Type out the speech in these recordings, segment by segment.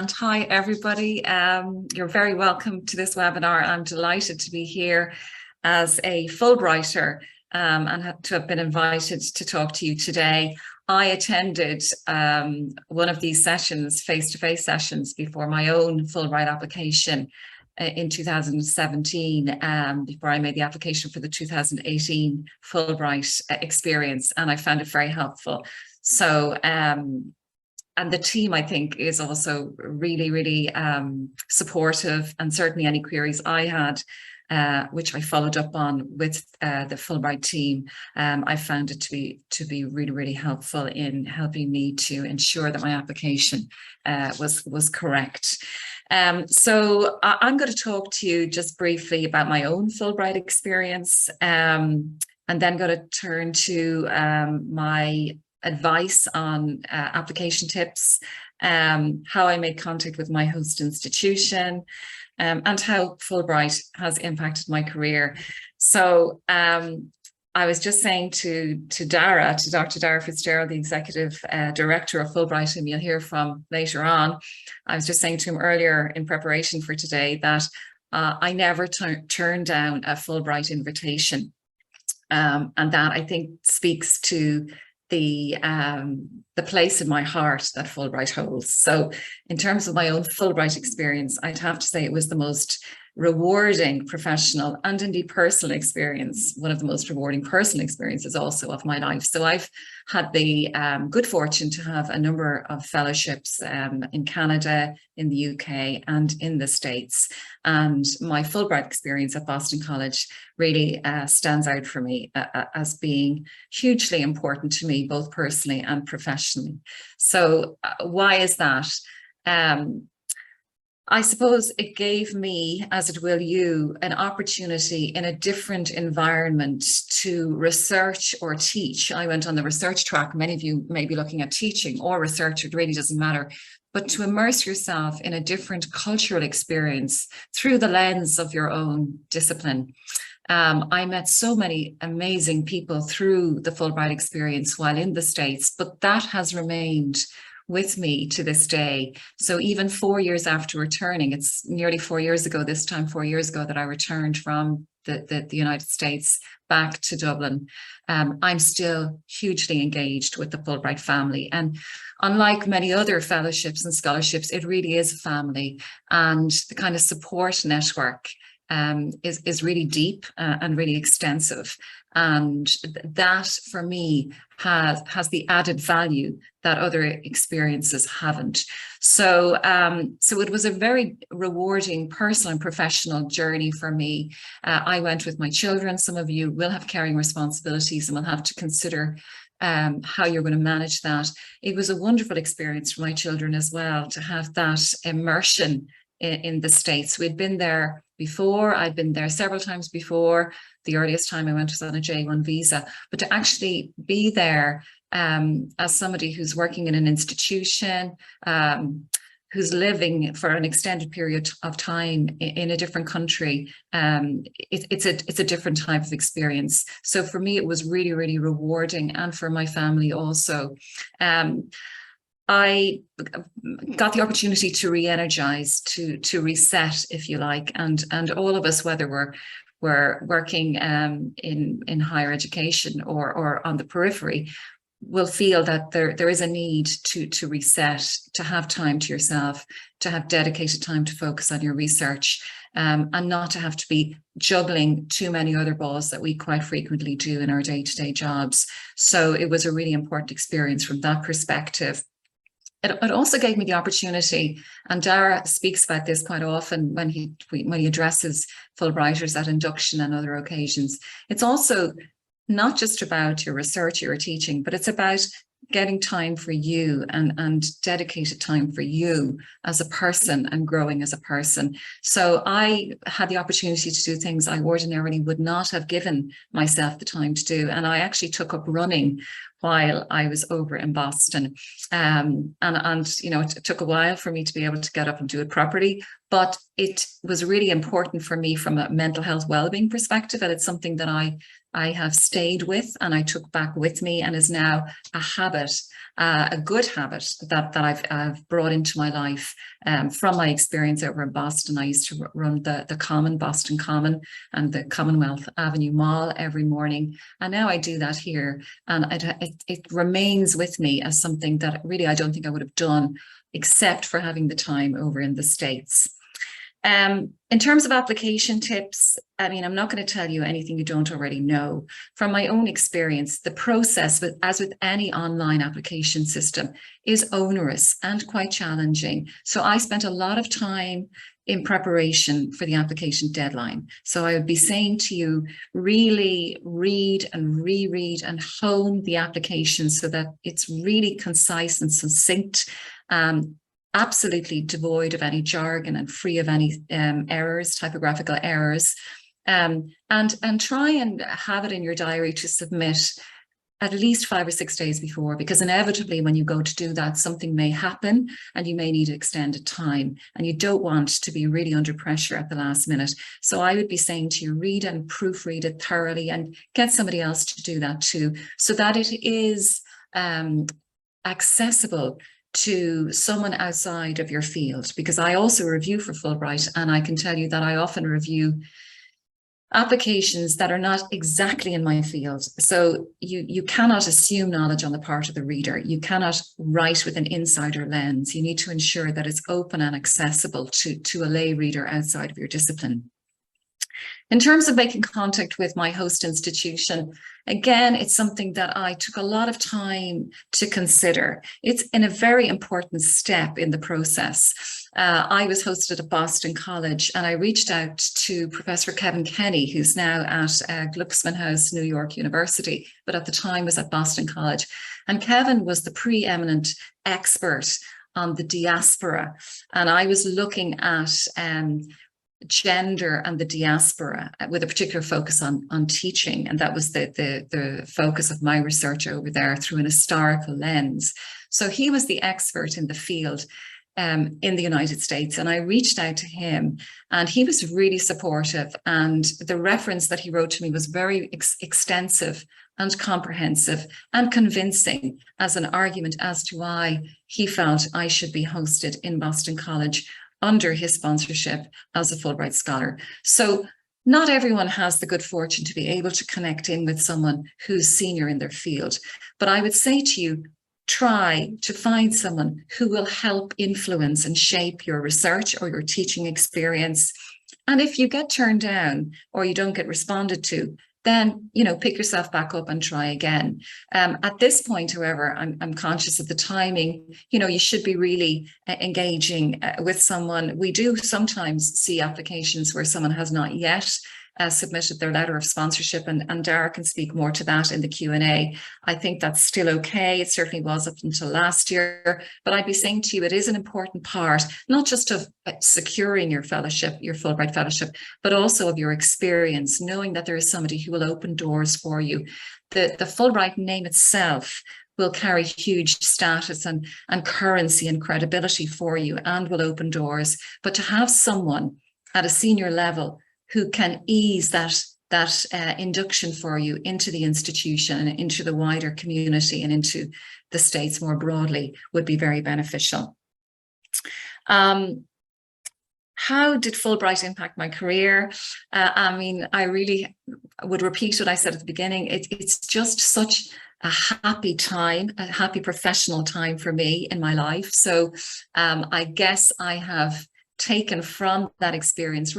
And hi, everybody. You're very welcome to this webinar. I'm delighted to be here as a Fulbrighter and to have been invited to talk to you today. I attended one of these sessions, face-to-face sessions, before my own Fulbright application in 2017, before I made the application for the 2018 Fulbright experience, and I found it very helpful. So, and the team, I think, is also really supportive, and certainly any queries I had, which I followed up on with the Fulbright team, I found it to be really helpful in helping me to ensure that my application was correct. So I'm going to talk to you just briefly about my own Fulbright experience, and then going to turn to my advice on application tips, how I made contact with my host institution, and how Fulbright has impacted my career. So I was just saying to Dr. Dara Fitzgerald, the Executive Director of Fulbright, whom you'll hear from later on, I was just saying to him earlier in preparation for today that I never turned down a Fulbright invitation. And that, I think, speaks to the place in my heart that Fulbright holds. So in terms of my own Fulbright experience, I'd have to say it was the most rewarding professional and indeed personal experience, one of the most rewarding personal experiences also of my life. So I've had the good fortune to have a number of fellowships in Canada, in the UK, and in the States. And my Fulbright experience at Boston College really stands out for me as being hugely important to me, both personally and professionally. So why is that? I suppose it gave me, as it will you, an opportunity in a different environment to research or teach. I went on the research track. Many of you may be looking at teaching or research, it really doesn't matter. But to immerse yourself in a different cultural experience through the lens of your own discipline. I met so many amazing people through the Fulbright experience while in the States, but that has remained with me to this day. So even 4 years after returning, it's nearly 4 years ago, this time 4 years ago, that I returned from the United States back to Dublin, I'm still hugely engaged with the Fulbright family. And unlike many other fellowships and scholarships, it really is a family, and the kind of support network is really deep and really extensive. And that, for me, has the added value that other experiences haven't. So, so it was a very rewarding personal and professional journey for me. I went with my children. Some of you will have caring responsibilities and will have to consider how you're going to manage that. It was a wonderful experience for my children as well to have that immersion in the States. We'd been there before. I'd been there several times before. The earliest time I went was on a J1 visa, but to actually be there as somebody who's working in an institution, who's living for an extended period of time in a different country, it's a different type of experience. So for me, it was really rewarding, and for my family also. I got the opportunity to re-energize, to reset, if you like, and all of us, whether we're working in higher education or on the periphery, will feel that there is a need to reset, to have time to yourself, to have dedicated time to focus on your research, and not to have to be juggling too many other balls that we quite frequently do in our day-to-day jobs. So it was a really important experience from that perspective. It also gave me the opportunity, and Dara speaks about this quite often when he addresses Fulbrighters at induction and other occasions. It's also not just about your research or your teaching, but it's about getting time for you and dedicated time for you as a person and growing as a person. So I had the opportunity to do things I ordinarily would not have given myself the time to do. And I actually took up running while I was over in Boston. And it took a while for me to be able to get up and do it properly, but it was really important for me from a mental health well-being perspective. And it's something that I have stayed with and I took back with me, and is now a habit, a good habit that I've brought into my life from my experience over in Boston. I used to run the Common, Boston Common, and the Commonwealth Avenue Mall every morning. And now I do that here. And it remains with me as something that really I don't think I would have done except for having the time over in the States. In terms of application tips, I mean, I'm not going to tell you anything you don't already know. From my own experience, the process, as with any online application system, is onerous and quite challenging. So I spent a lot of time in preparation for the application deadline. So I would be saying to you, really read and reread and hone the application so that it's really concise and succinct. Absolutely devoid of any jargon and free of any errors, typographical errors, and try and have it in your diary to submit at least 5 or 6 days before, because inevitably when you go to do that, something may happen and you may need extended time, and you don't want to be really under pressure at the last minute. So I would be saying to you, read and proofread it thoroughly and get somebody else to do that too, so that it is accessible to someone outside of your field. Because I also review for Fulbright, and I can tell you that I often review applications that are not exactly in my field. So you cannot assume knowledge on the part of the reader. You cannot write with an insider lens. You need to ensure that it's open and accessible to a lay reader outside of your discipline. In terms of making contact with my host institution, again, it's something that I took a lot of time to consider. It's in a very important step in the process. I was hosted at Boston College, and I reached out to Professor Kevin Kenny, who's now at Glucksman House, New York University, but at the time was at Boston College. And Kevin was the preeminent expert on the diaspora. And I was looking at gender and the diaspora with a particular focus on teaching, and that was the focus of my research over there through an historical lens. So he was the expert in the field in the United States, and I reached out to him, and he was really supportive, and the reference that he wrote to me was very extensive and comprehensive and convincing as an argument as to why he felt I should be hosted in Boston College under his sponsorship as a Fulbright scholar. So not everyone has the good fortune to be able to connect in with someone who's senior in their field. But I would say to you, try to find someone who will help influence and shape your research or your teaching experience. And if you get turned down or you don't get responded to, then, pick yourself back up and try again. At this point, however, I'm conscious of the timing. You should be really engaging with someone. We do sometimes see applications where someone has not yet submitted their letter of sponsorship, and Dara can speak more to that in the Q&A. I think that's still okay. It certainly was up until last year, but I'd be saying to you, it is an important part, not just of securing your fellowship, your Fulbright fellowship, but also of your experience, knowing that there is somebody who will open doors for you. The Fulbright name itself will carry huge status and currency and credibility for you, and will open doors. But to have someone at a senior level who can ease that induction for you into the institution and into the wider community and into the States more broadly would be very beneficial. How did Fulbright impact my career? I really would repeat what I said at the beginning. It's just such a happy time, a happy professional time for me in my life. So I guess I have taken from that experience a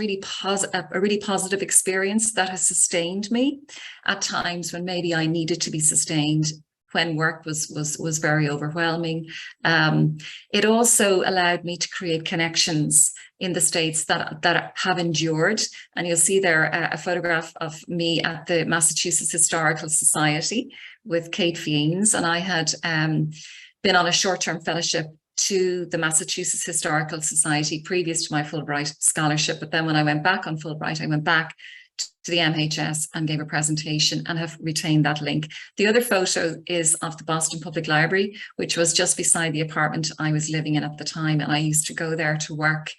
really positive experience that has sustained me at times when maybe I needed to be sustained, when work was very overwhelming. It also allowed me to create connections in the States that have endured. And you'll see there a photograph of me at the Massachusetts Historical Society with Kate Fiennes, and I had been on a short-term fellowship to the Massachusetts Historical Society previous to my Fulbright scholarship. But then when I went back on Fulbright, I went back to the MHS and gave a presentation, and have retained that link. The other photo is of the Boston Public Library, which was just beside the apartment I was living in at the time. And I used to go there to work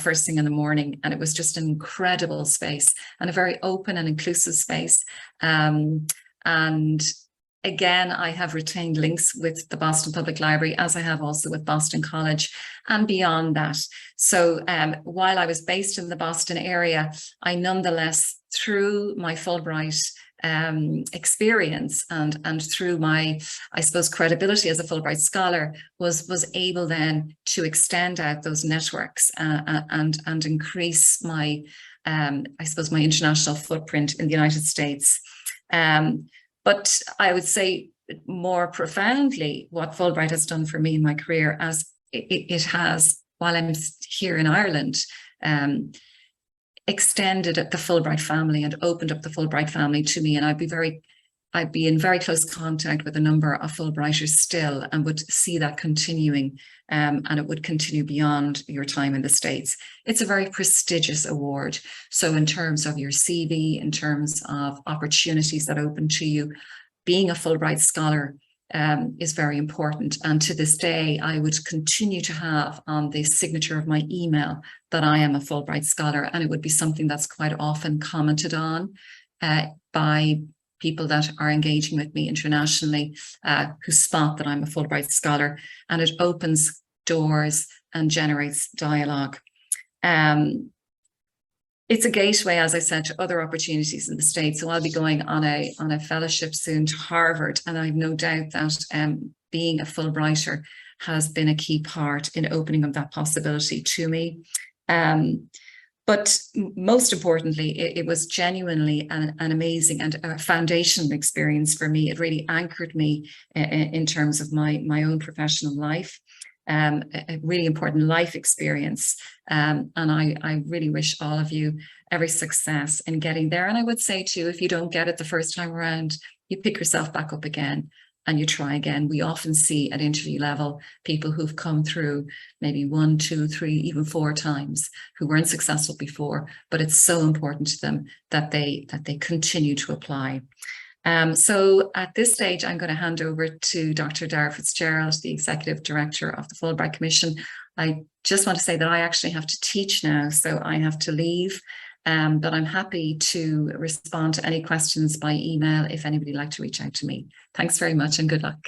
first thing in the morning. And it was just an incredible space and a very open and inclusive space. And again, I have retained links with the Boston Public Library, as I have also with Boston College and beyond that. So while I was based in the Boston area, I nonetheless, through my Fulbright experience and through my, I suppose, credibility as a Fulbright scholar, was able then to extend out those networks and increase my, I suppose, my international footprint in the United States. But I would say more profoundly, what Fulbright has done for me in my career, as it has, while I'm here in Ireland, extended the Fulbright family and opened up the Fulbright family to me. And I'd be in very close contact with a number of Fulbrighters still, and would see that continuing, and it would continue beyond your time in the States. It's a very prestigious award. So in terms of your CV, in terms of opportunities that open to you, being a Fulbright scholar is very important. And to this day, I would continue to have on the signature of my email that I am a Fulbright scholar. And it would be something that's quite often commented on by people that are engaging with me internationally, who spot that I'm a Fulbright scholar, and it opens doors and generates dialogue. It's a gateway, as I said, to other opportunities in the States. So I'll be going on a fellowship soon to Harvard, and I've no doubt that being a Fulbrighter has been a key part in opening up that possibility to me. But most importantly, it was genuinely an amazing and a foundational experience for me. It really anchored me in terms of my own professional life, a really important life experience. And I really wish all of you every success in getting there. And I would say too, if you don't get it the first time around, you pick yourself back up again and you try again. We often see at interview level people who've come through maybe 1, 2, 3, even 4 times, who weren't successful before, but it's so important to them that they continue to apply. So at this stage, I'm going to hand over to Dr. Dara Fitzgerald, the Executive Director of the Fulbright Commission. I just want to say that I actually have to teach now, so I have to leave. But I'm happy to respond to any questions by email if anybody would like to reach out to me. Thanks very much and good luck.